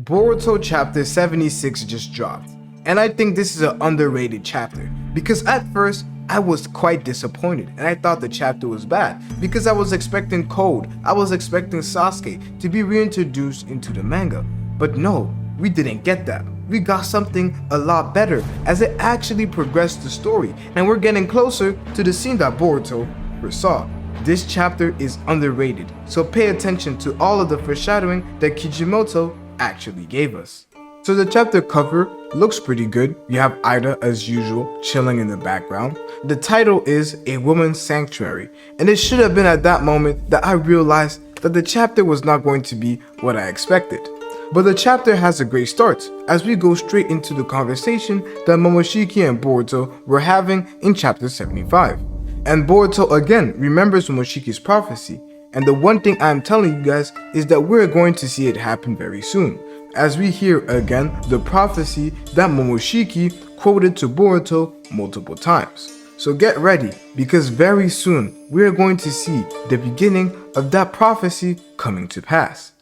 Boruto Chapter 76 just dropped, and I think this is an underrated chapter because at first I was quite disappointed and I thought the chapter was bad because I was expecting Code, I was expecting Sasuke to be reintroduced into the manga, but no, we didn't get that. We got something a lot better as it actually progressed the story and we're getting closer to the scene that Boruto foresaw. This chapter is underrated, so pay attention to all of the foreshadowing that Kishimoto actually gave us. So the chapter cover looks pretty good. You have Ida as usual chilling in the background. The title is A Woman's Sanctuary, and it should have been at that moment that I realized that the chapter was not going to be what I expected. But the chapter has a great start as we go straight into the conversation that Momoshiki and Boruto were having in chapter 75. And Boruto again remembers Momoshiki's prophecy. And the one thing I'm telling you guys is that we're going to see it happen very soon, as we hear again the prophecy that Momoshiki quoted to Boruto multiple times. So get ready, because very soon we're going to see the beginning of that prophecy coming to pass.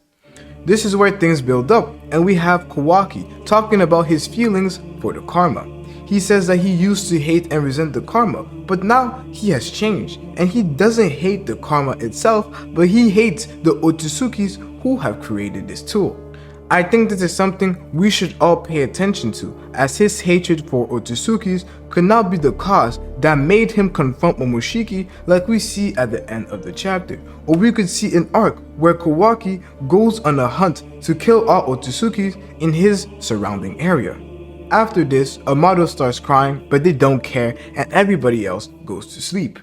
This is where things build up, and we have Kawaki talking about his feelings for the karma. He says that he used to hate and resent the karma, but now he has changed, and he doesn't hate the karma itself, but he hates the Otsukis who have created this tool. I think this is something we should all pay attention to, as his hatred for Otsukis could not be the cause that made him confront Momoshiki like we see at the end of the chapter, or we could see an arc where Kawaki goes on a hunt to kill all Otsukis in his surrounding area. After this, Amato starts crying, but they don't care and everybody else goes to sleep.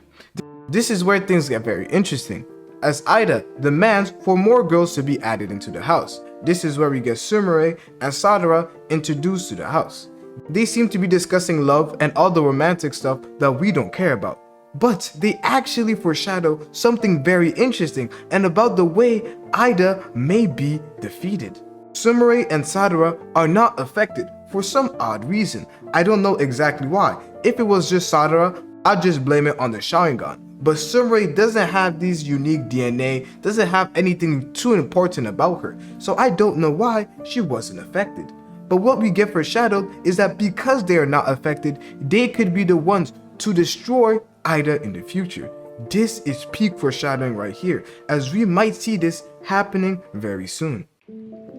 This is where things get very interesting, as Ida demands for more girls to be added into the house. This is where we get Sumire and Sadara introduced to the house. They seem to be discussing love and all the romantic stuff that we don't care about. But they actually foreshadow something very interesting and about the way Ida may be defeated. Sumire and Sadara are not affected for some odd reason. I don't know exactly why. If it was just Sadara, I'd just blame it on the Sharingan. But Sumire doesn't have these unique DNA, doesn't have anything too important about her, so I don't know why she wasn't affected. But what we get foreshadowed is that because they are not affected, they could be the ones to destroy Ida in the future. This is peak foreshadowing right here, as we might see this happening very soon.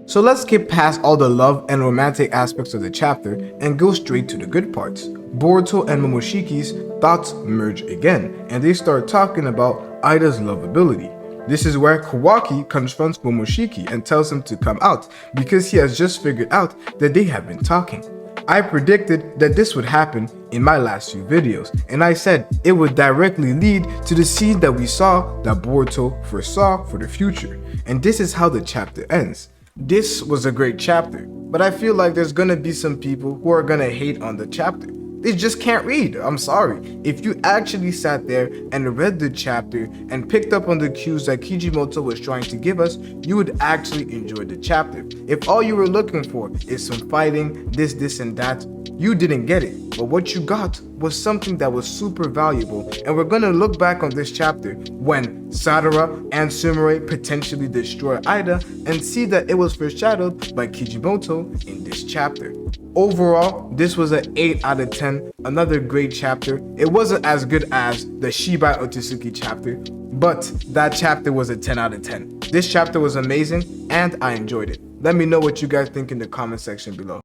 So let's skip past all the love and romantic aspects of the chapter and go straight to the good parts. Boruto and Momoshiki's thoughts merge again, and they start talking about Ida's lovability. This is where Kawaki confronts Momoshiki and tells him to come out because he has just figured out that they have been talking. I predicted that this would happen in my last few videos, and I said it would directly lead to the scene that we saw that Boruto foresaw for the future. And this is how the chapter ends. This was a great chapter, but I feel like there's gonna be some people who are gonna hate on the chapter. They just can't read, I'm sorry. If you actually sat there and read the chapter and picked up on the cues that Kishimoto was trying to give us, you would actually enjoy the chapter. If all you were looking for is some fighting, this and that, you didn't get it. But what you got was something that was super valuable, and we're gonna look back on this chapter when Sadara and Sumire potentially destroy Ida and see that it was foreshadowed by Kishimoto in this chapter. Overall, this was an 8 out of 10, another great chapter. It wasn't as good as the Shibai Otsutsuki chapter, but that chapter was a 10 out of 10. This chapter was amazing and I enjoyed it. Let me know what you guys think in the comment section below.